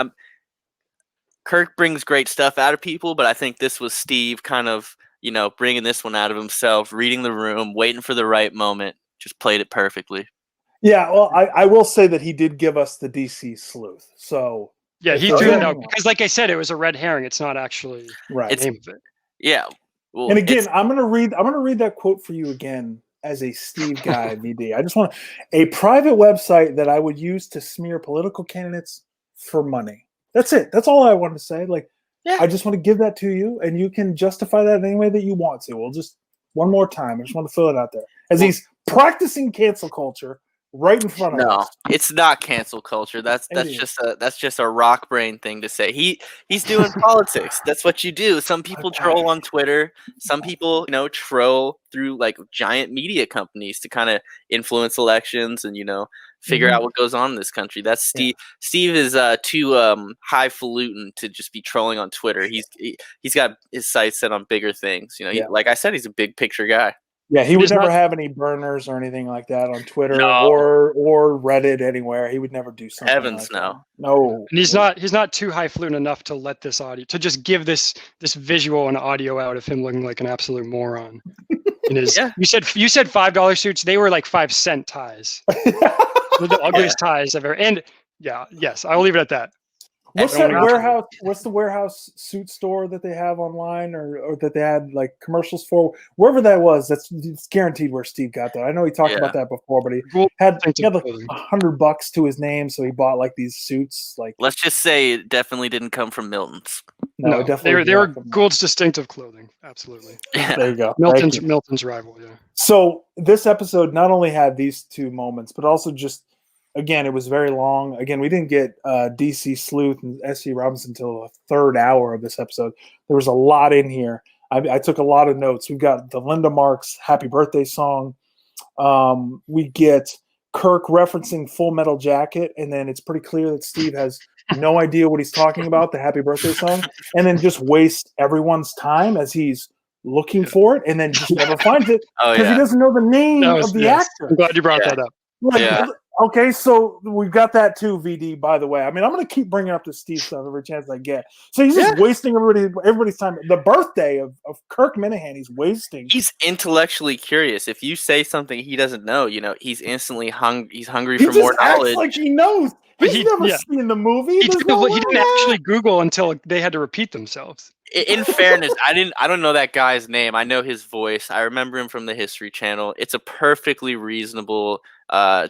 Kirk brings great stuff out of people, but I think this was Steve kind of, you know, bringing this one out of himself, reading the room, waiting for the right moment, just played it perfectly. Yeah, well, I will say that he did give us the DC sleuth. So yeah, he threw that out because, like I said, it was a red herring. It's not actually right. the name of it. Yeah. Well, and again, I'm gonna read that quote for you again as a Steve guy, VD. I just want a private website that I would use to smear political candidates for money. That's it. That's all I wanted to say. Like, I just want to give that to you, and you can justify that any way that you want to. We'll just one more time. I just want to fill it out there as he's practicing cancel culture. Right in front of us. No, it's not cancel culture. That's just a rock brain thing to say. He's doing politics. That's what you do. Some people troll on Twitter. Some people, you know, troll through like giant media companies to kind of influence elections and, you know, figure out what goes on in this country. That's Steve. Yeah. Steve is too highfalutin to just be trolling on Twitter. He's got his sights set on bigger things. You know, like I said, he's a big picture guy. Yeah, he would never have any burners or anything like that on Twitter or Reddit anywhere. He would never do something. Heavens, like no. That. No. And he's not too highfalutin enough to let this audio to just give this visual and audio out of him looking like an absolute moron. In his, you said $5 suits. They were like 5-cent ties. The ugliest ties I've ever. And yes, I will leave it at that. What's that warehouse? What's the warehouse suit store that they have online, or that they had like commercials for? Wherever that was, it's guaranteed where Steve got that. I know he talked about that before, but he had like $100 to his name, so he bought like these suits. Like, let's just say it definitely didn't come from Milton's. No, definitely they were Gould's distinctive clothing. Absolutely. Yeah. There you go. Milton's rival. Yeah. So this episode not only had these two moments, but also just. Again, it was very long. Again, we didn't get DC Sleuth and S.C. Robinson until the third hour of this episode. There was a lot in here. I took a lot of notes. We've got the Linda Marks Happy Birthday song. We get Kirk referencing Full Metal Jacket, and then it's pretty clear that Steve has no idea what he's talking about, the Happy Birthday song, and then just wastes everyone's time as he's looking for it and then just never finds it because he doesn't know the name of the actor. I'm glad you brought that up. Okay, so we've got that too, VD, by the way. I mean, I'm going to keep bringing up the Steve stuff every chance I get. So he's just wasting everybody's time. The birthday of Kirk Minihane, he's wasting. He's intellectually curious. If you say something he doesn't know, you know, he's instantly he's hungry for more knowledge. Like he knows. He's never seen the movie. He didn't actually Google until they had to repeat themselves. In fairness, I don't know that guy's name. I know his voice. I remember him from the History Channel. It's a perfectly reasonable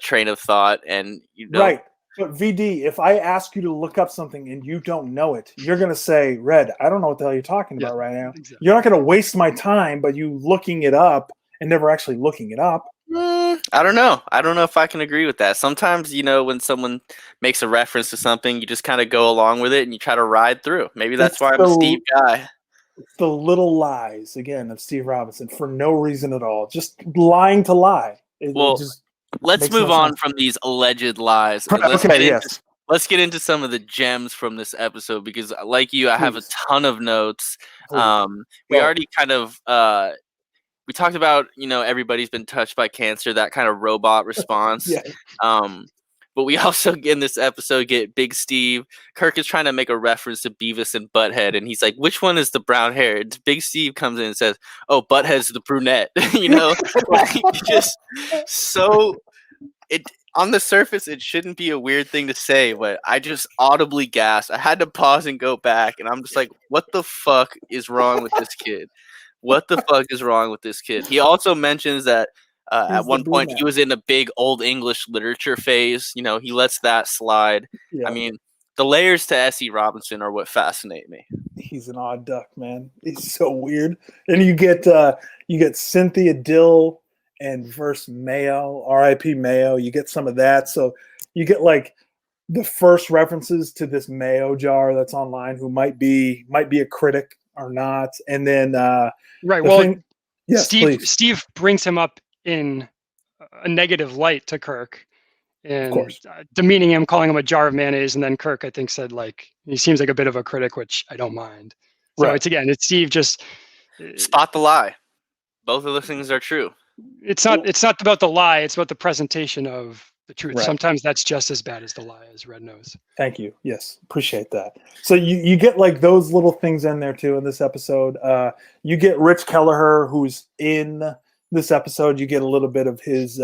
train of thought, and right. But VD, if I ask you to look up something and you don't know it, you're going to say, Red, I don't know what the hell you're talking about right now. Exactly. You're not going to waste my time, but you looking it up and never actually looking it up. I don't know. I don't know if I can agree with that. Sometimes, you know, when someone makes a reference to something, you just kind of go along with it and you try to ride through. Maybe that's why I'm a Steve guy. The little lies, again, of Steve Robinson for no reason at all. Just lying to lie. Let's move on from these alleged lies. Let's get into some of the gems from this episode because, like you, I have a ton of notes. We already kind of we talked about, you know, everybody's been touched by cancer, that kind of robot response. But we also, in this episode, get Big Steve. Kirk is trying to make a reference to Beavis and Butthead, and he's like, which one is the brown hair? And Big Steve comes in and says, oh, Butthead's the brunette. You know? Just so... on the surface, it shouldn't be a weird thing to say, but I just audibly gasped. I had to pause and go back, and I'm just like, what the fuck is wrong with this kid? What the fuck is wrong with this kid? He also mentions that at one point he was in a big Old English literature phase. You know, he lets that slide. Yeah. I mean, the layers to S.E. Robinson are what fascinate me. He's an odd duck, man. He's so weird. And you get Cynthia Dill and verse Mayo, R.I.P. Mayo. You get some of that. So you get like the first references to this Mayo jar that's online, who might be a critic or not. And then right. Well, Steve brings him up in a negative light to Kirk, and demeaning him, calling him a jar of mayonnaise. And then Kirk, I think, said like he seems like a bit of a critic, which I don't mind. So it's Steve just spot the lie. both of those things are true. It's not about the lie. It's about the presentation of the truth. Right. Sometimes that's just as bad as the lie, as Red knows. Thank you. Yes, appreciate that. So you get like those little things in there too in this episode. You get Rich Kelleher, who's in this episode. You get a little bit of his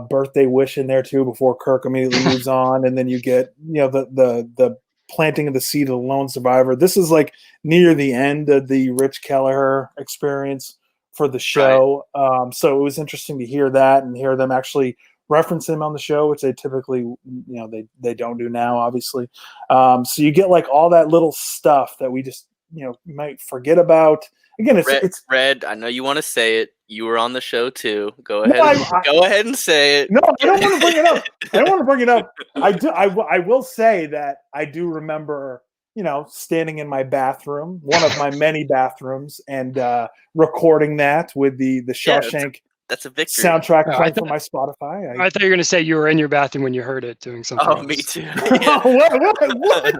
birthday wish in there too before Kirk immediately moves on, and then you get the planting of the seed of the lone survivor. This is like near the end of the Rich Kelleher experience for the show. Right. So it was interesting to hear that and hear them actually reference him on the show, which they typically, they don't do now, obviously. So you get like all that little stuff that we just, might forget about. Again, it's Red. I know you want to say it. You were on the show too. Go ahead. Go ahead and say it. No, I don't want to bring it up. I will say that I do remember, standing in my bathroom, one of my many bathrooms, and recording that with the Shawshank. That's a victory. Soundtrack playing for my Spotify. I thought you were going to say you were in your bathroom when you heard it doing something. Oh, else. Me too. What?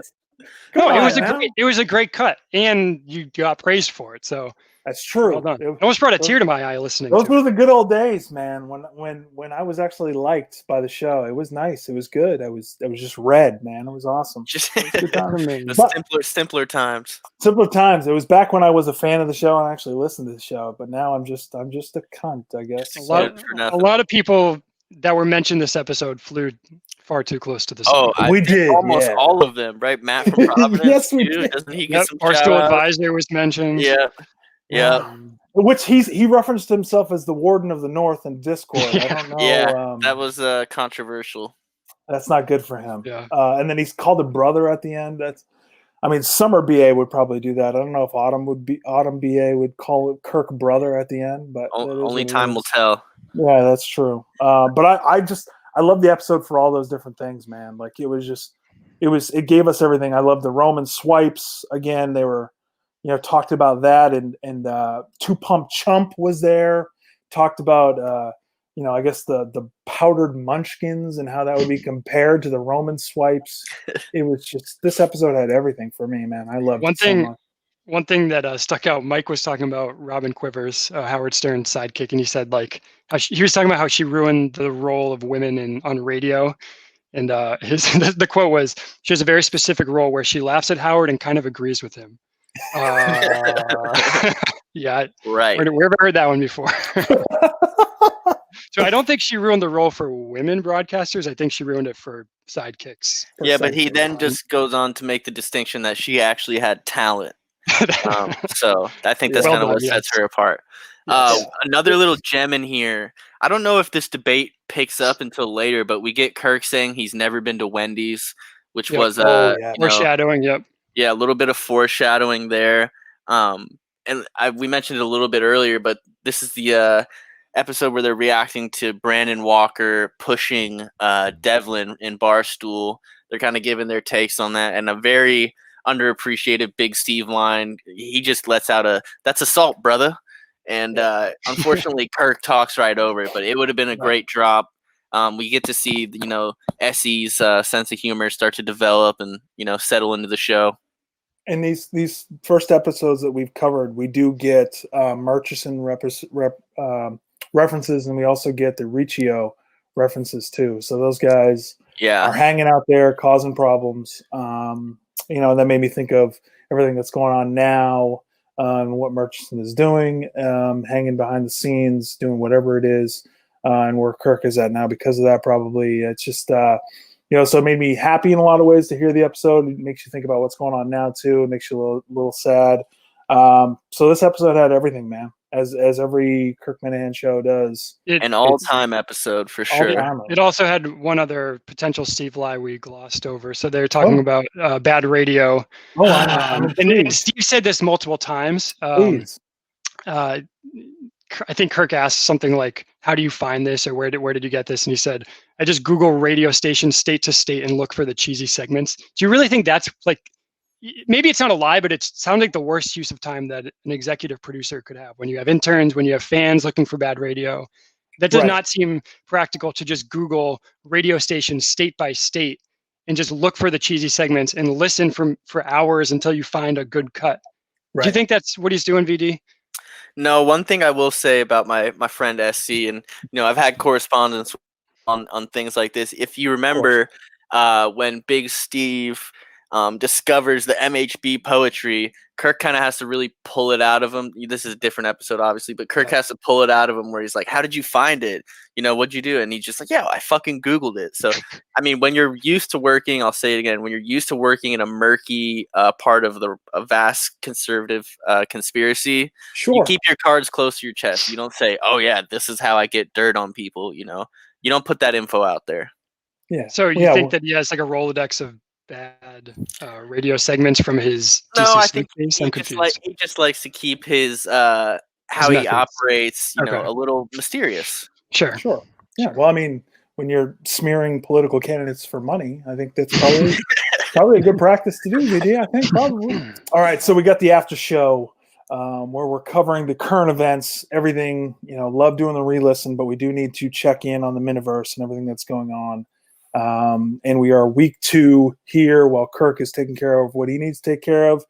It was a great cut, and you got praised for it. So that's true. Well done. It almost brought a tear to my eye listening. Those were the good old days, man. When I was actually liked by the show, it was nice. It was good. It was just Red, man. It was awesome. Just good time. simpler times. Simpler times. It was back when I was a fan of the show and actually listened to the show. But now I'm just a cunt, I guess. A lot of people that were mentioned this episode flew far too close to the sun. Oh, we did almost all of them, right? Matt from Providence. Yes, we did. Doesn't he get some Barstool Advisor was mentioned. Yeah. Which he referenced himself as the Warden of the North in Discord. I don't know. Yeah, that was controversial. That's not good for him. Yeah. And then he's called a brother at the end. Summer BA would probably do that. I don't know if Autumn BA would call it Kirk brother at the end, but only time will tell. Yeah, that's true. But I love the episode for all those different things, man. Like it gave us everything. I love the Roman swipes. Again, they were, talked about that, and Two Pump Chump was there. Talked about I guess the powdered munchkins and how that would be compared to the Roman swipes. It was just, this episode had everything for me, man. I loved it so much. One thing that stuck out, Mike was talking about Robin Quivers, Howard Stern's sidekick, and he said he was talking about how she ruined the role of women on radio. And the quote was, she has a very specific role where she laughs at Howard and kind of agrees with him. Yeah, right. Where have I heard that one before? So I don't think she ruined the role for women broadcasters. I think she ruined it for sidekicks. Yeah, but he then just goes on to make the distinction that she actually had talent. So I think that's kind of what sets her apart. Another little gem in here. I don't know if this debate picks up until later, but we get Kirk saying he's never been to Wendy's, which was foreshadowing. Yep. Yeah, a little bit of foreshadowing there. And we mentioned it a little bit earlier, but this is the episode where they're reacting to Brandon Walker pushing Devlin in Barstool. They're kind of giving their takes on that, and a very underappreciated Big Steve line. He just lets out "That's assault, brother." And unfortunately, Kirk talks right over it, but it would have been a great drop. We get to see, Essie's sense of humor start to develop and, settle into the show. In these first episodes that we've covered, we do get Murchison references, and we also get the Riccio references too. So those guys are hanging out there causing problems. And that made me think of everything that's going on now and what Murchison is doing, hanging behind the scenes, doing whatever it is, and where Kirk is at now because of that. Probably it's just so it made me happy in a lot of ways to hear the episode. It makes you think about what's going on now too. It makes you a little sad. So this episode had everything, man, as every Kirk Minihane show does. An all-time episode for sure. It also had one other potential Steve lie we glossed over. So they're talking about bad radio. And Steve said this multiple times. I think Kirk asked something like, "How do you find this?" or "Where did you get this?" And he said, "I just Google radio stations state to state and look for the cheesy segments." Do you really think that's maybe it's not a lie, but it sounds like the worst use of time that an executive producer could have when you have interns, when you have fans looking for bad radio? That does not seem practical to just Google radio stations state by state and just look for the cheesy segments and listen for hours until you find a good cut. Right. Do you think that's what he's doing, VD? No, one thing I will say about my friend SC, and I've had correspondence on things like this. If you remember, when Big Steve discovers the MHB poetry, Kirk kind of has to really pull it out of him. This is a different episode, obviously, but Kirk has to pull it out of him where he's like, "How did you find it? What'd you do?" And he's just like, "Yeah, I fucking Googled it." So, I mean, when you're used to working, I'll say it again, when you're used to working in a murky part of a vast conservative conspiracy, you keep your cards close to your chest. You don't say, "Oh yeah, this is how I get dirt on people." You don't put that info out there. Yeah. So you think that he has like a Rolodex of bad radio segments from his No, DC I think he just likes to keep his how he operates, a little mysterious. Sure. Yeah. Well, I mean, when you're smearing political candidates for money, I think that's probably a good practice to do, VD. I think probably. All right, so we got the after show where we're covering the current events, everything. Love doing the re-listen, but we do need to check in on the Miniverse and everything that's going on. And we are week 2 here while Kirk is taking care of what he needs to take care of.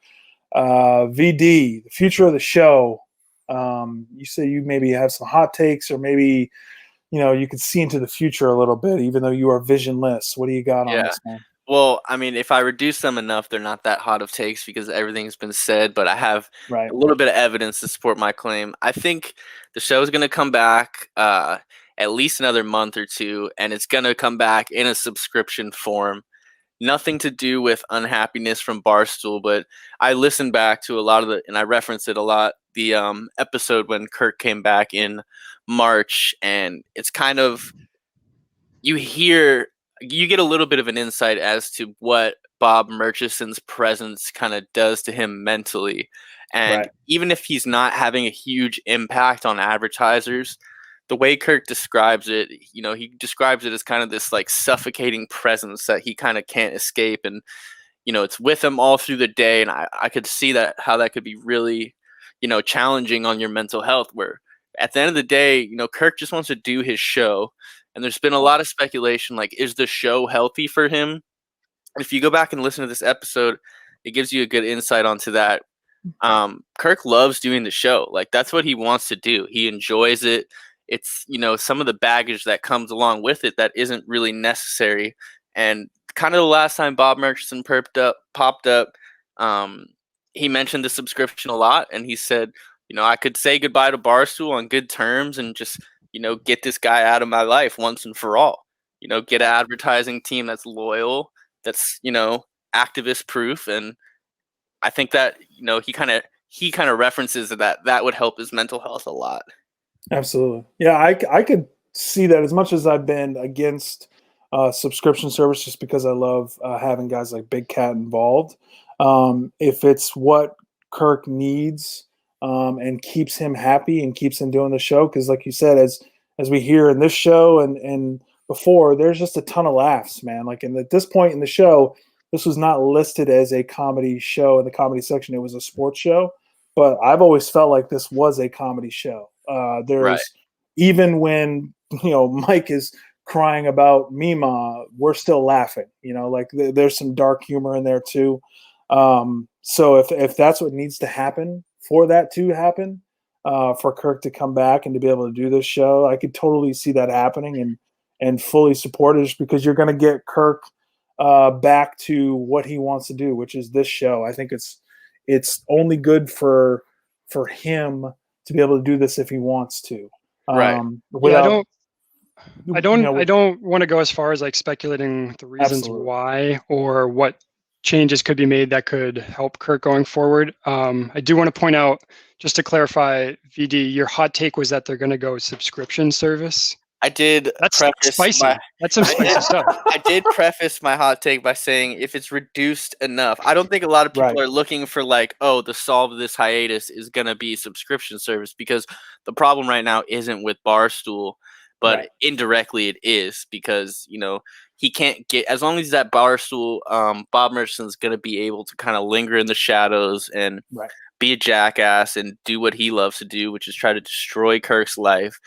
VD, the future of the show. You say you maybe have some hot takes, or maybe you could see into the future a little bit, even though you are visionless. What do you got on this, man? Well, I mean, if I reduce them enough, they're not that hot of takes because everything's been said, but I have a little bit of evidence to support my claim. I think the show is going to come back at least another month or two, and it's going to come back in a subscription form. Nothing to do with unhappiness from Barstool, but I listened back to a lot of and I referenced it a lot, the episode when Kirk came back in March, and it's kind of, you get a little bit of an insight as to what Bob Murchison's presence kind of does to him mentally. And even if he's not having a huge impact on advertisers, the way Kirk describes it, he describes it as kind of this like suffocating presence that he kind of can't escape. And, it's with him all through the day. And I could see how that could be really, challenging on your mental health, where at the end of the day, Kirk just wants to do his show. And there's been a lot of speculation, like, is the show healthy for him? If you go back and listen to this episode, it gives you a good insight onto that. Kirk loves doing the show. Like, that's what he wants to do. He enjoys it. It's, some of the baggage that comes along with it that isn't really necessary. And kind of the last time Bob Murchison popped up, he mentioned the subscription a lot. And he said, I could say goodbye to Barstool on good terms and just, get this guy out of my life once and for all. Get an advertising team that's loyal, that's, activist proof. And I think that, he kind of references that would help his mental health a lot. Absolutely. Yeah, I could see that, as much as I've been against subscription service just because I love having guys like Big Cat involved. If it's what Kirk needs and keeps him happy and keeps him doing the show, because like you said, as we hear in this show and before, there's just a ton of laughs, man. Like, at this point in the show, this was not listed as a comedy show in the comedy section. It was a sports show, but I've always felt like this was a comedy show. Even when Mike is crying about Mima, we're still laughing. Like there's some dark humor in there too. So if that's what needs to happen for that to happen, for Kirk to come back and to be able to do this show, I could totally see that happening and fully support it, just because you're going to get Kirk back to what he wants to do, which is this show. I think it's only good for him to be able to do this if he wants to. I don't want to go as far as like speculating the reasons why or what changes could be made that could help Kirk going forward. I do want to point out, just to clarify, VD, your hot take was that they're going to go subscription service. I did. That's spicy. That's some spicy stuff. I did preface my hot take by saying if it's reduced enough. I don't think a lot of people are looking for like, oh, the solve of this hiatus is going to be subscription service, because the problem right now isn't with Barstool, but indirectly it is, because he can't get, as long as he's at Barstool, Bob Murchison's going to be able to kind of linger in the shadows and be a jackass and do what he loves to do, which is try to destroy Kirk's life.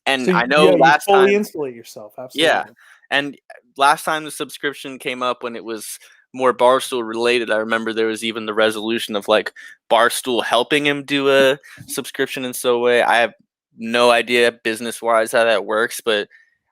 And so I know last time, fully insulate yourself. Absolutely. Yeah. And last time the subscription came up, when it was more Barstool related. I remember there was even the resolution of like Barstool helping him do a subscription in some way. I have no idea business wise how that works, but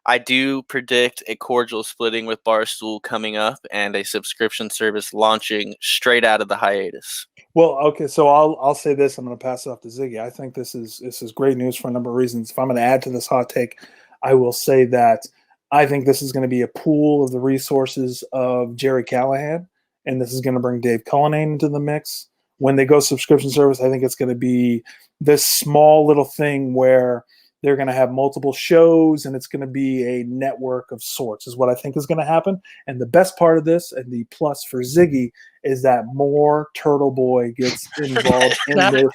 I do predict a cordial splitting with Barstool coming up and a subscription service launching straight out of the hiatus. Well, okay, so I'll say this. I'm going to pass it off to Ziggy. I think this is great news for a number of reasons. If I'm going to add to this hot take, I will say that I think this is going to be a pool of the resources of Jerry Callahan, and this is going to bring Dave Cullinane into the mix. When they go subscription service, I think it's going to be this small little thing where they're going to have multiple shows, and it's going to be a network of sorts is what I think is going to happen. And the best part of this, and the plus for Ziggy, is that more Turtle Boy gets involved in this.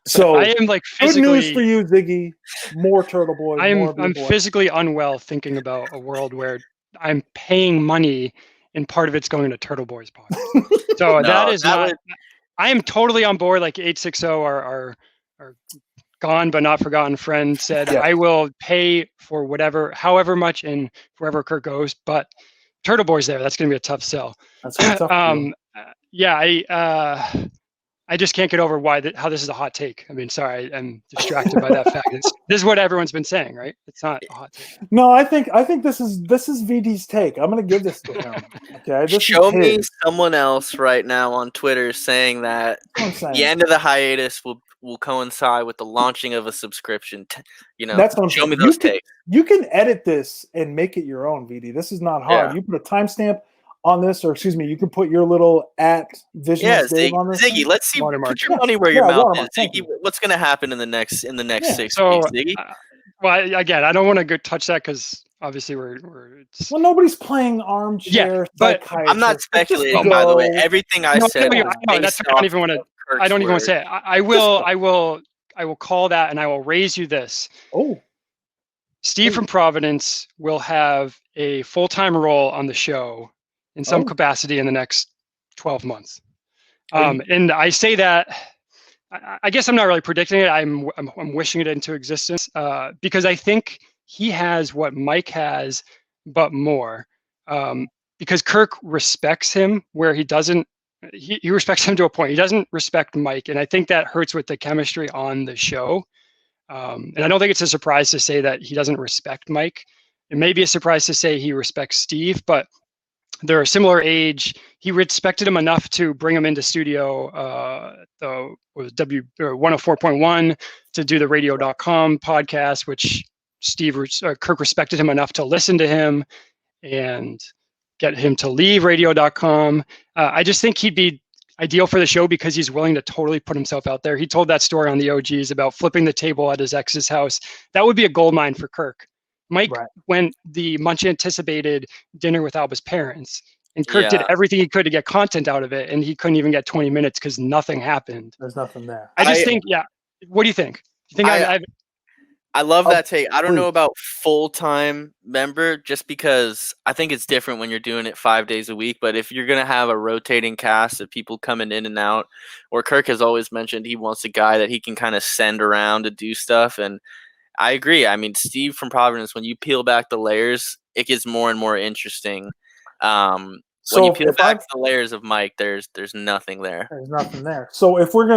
So I am like physically, good news for you, Ziggy. More Turtle Boy. I'm physically unwell thinking about a world where I'm paying money and part of it's going into Turtle Boy's pocket. So I am totally on board. Like 860, our gone but not forgotten friend said, yeah. I will pay for however much and wherever Kirk goes, but Turtle Boy's there. That's going to be a tough sell. That's tough. I just can't get over how this is a hot take. I mean, sorry, I'm distracted by that fact. This is what everyone's been saying, right? It's not a hot take. No, I think this is VD's take. I'm going to give this to him. Okay, show me someone else right now on Twitter saying that the end of the hiatus will coincide with the launching of a subscription. That's what I'm show me those takes. You can edit this and make it your own, VD. This is not hard. Yeah. You put a timestamp on this, or excuse me, you can put your little @Vision Dave on this. Ziggy, let's see. Put your money where your mouth is. Ziggy, what's going to happen in the next 6 weeks, Ziggy? Well, again, I don't want to go touch that because obviously we're. Well, nobody's playing armchair. But I'm not speculating. By the way, everything I said. That's I don't even want to. I don't even want to say it. I will call that, and I will raise you this. Oh. Steve from Providence will have a full-time role on the show in some capacity in the next 12 months. And I say that, I guess I'm not really predicting it. I'm wishing it into existence because I think he has what Mike has, but more. Because Kirk respects him where he doesn't, he respects him to a point. He doesn't respect Mike. And I think that hurts with the chemistry on the show. And I don't think it's a surprise to say that he doesn't respect Mike. It may be a surprise to say he respects Steve, but they're a similar age. He respected him enough to bring him into studio, the 104.1 to do the radio.com podcast, which Kirk respected him enough to listen to him and get him to leave radio.com. I just think he'd be ideal for the show because he's willing to totally put himself out there. He told that story on the OGs about flipping the table at his ex's house. That would be a goldmine for Kirk. Mike went the much anticipated dinner with Alba's parents, and Kirk did everything he could to get content out of it, and he couldn't even get 20 minutes because nothing happened. There's nothing there. I think, what do you think? Do you think I love that take. I don't know about full-time member just because I think it's different when you're doing it 5 days a week. But if you're going to have a rotating cast of people coming in and out, or Kirk has always mentioned he wants a guy that he can kind of send around to do stuff. And I agree. I mean, Steve from Providence, when you peel back the layers, it gets more and more interesting. When you peel back the layers of Mike, there's nothing there. There's nothing there. So if I'm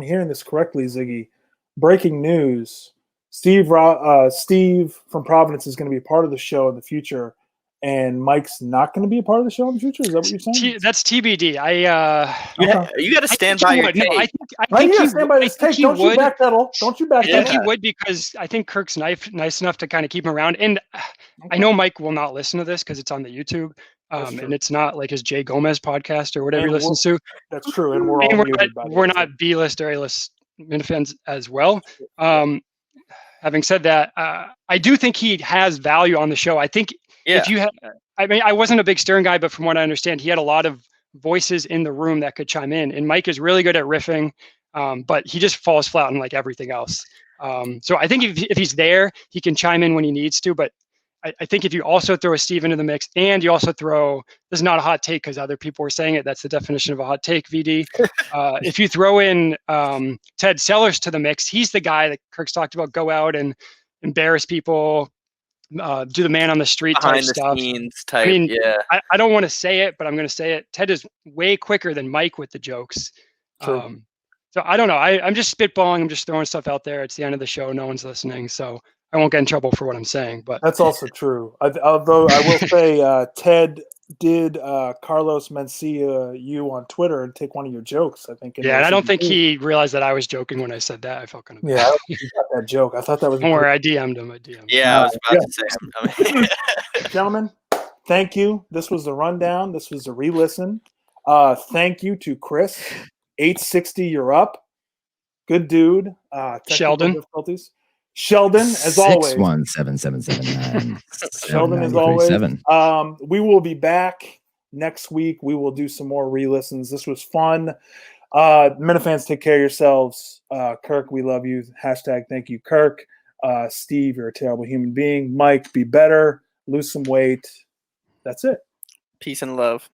hearing this correctly, Ziggy, breaking news: Steve from Providence is going to be part of the show in the future, and Mike's not going to be a part of the show in the future. Is that what you're saying? That's TBD. You got to stand by your take. I think you stand by this take. Don't you backpedal. Don't you backpedal. I think he would because I think Kirk's nice enough to kind of keep him around. And I know Mike will not listen to this because it's on the YouTube. And it's not like his Jay Gomez podcast or whatever he listens to. That's true. And we're not B-list or A-list Minifans as well. Having said that, I do think he has value on the show. I think if you have, I wasn't a big Stern guy, but from what I understand, he had a lot of voices in the room that could chime in. And Mike is really good at riffing, but he just falls flat on like everything else. So I think if he's there, he can chime in when he needs to. But I think if you also throw a Steve into the mix and you also throw, this is not a hot take because other people were saying it. That's the definition of a hot take, VD. If you throw in Ted Sellers to the mix, he's the guy that Kirk's talked about, go out and embarrass people, do the man on the street behind type the stuff. scenes type. I mean, yeah. I don't want to say it, but I'm going to say it. Ted is way quicker than Mike with the jokes. True. So I don't know. I'm just spitballing. I'm just throwing stuff out there. It's the end of the show. No one's listening, so I won't get in trouble for what I'm saying. But that's also true. Although I will say, Ted did Carlos Mencia you on Twitter and take one of your jokes. I think. Yeah, and I don't think he realized that I was joking when I said that. I felt kind of bad. Yeah, I don't think he got that joke. I thought that was. Don't worry, I DM'd him. Yeah, I was about to say. Gentlemen, thank you. This was the rundown. This was the re-listen. Thank you to Chris. 860, you're up. Good dude. Sheldon. Difficulties. Sheldon, as always. 6177779. Sheldon, as always. We will be back next week. We will do some more re-listens. This was fun. Minifans, take care of yourselves. Kirk, we love you. Hashtag thank you, Kirk. Steve, you're a terrible human being. Mike, be better. Lose some weight. That's it. Peace and love.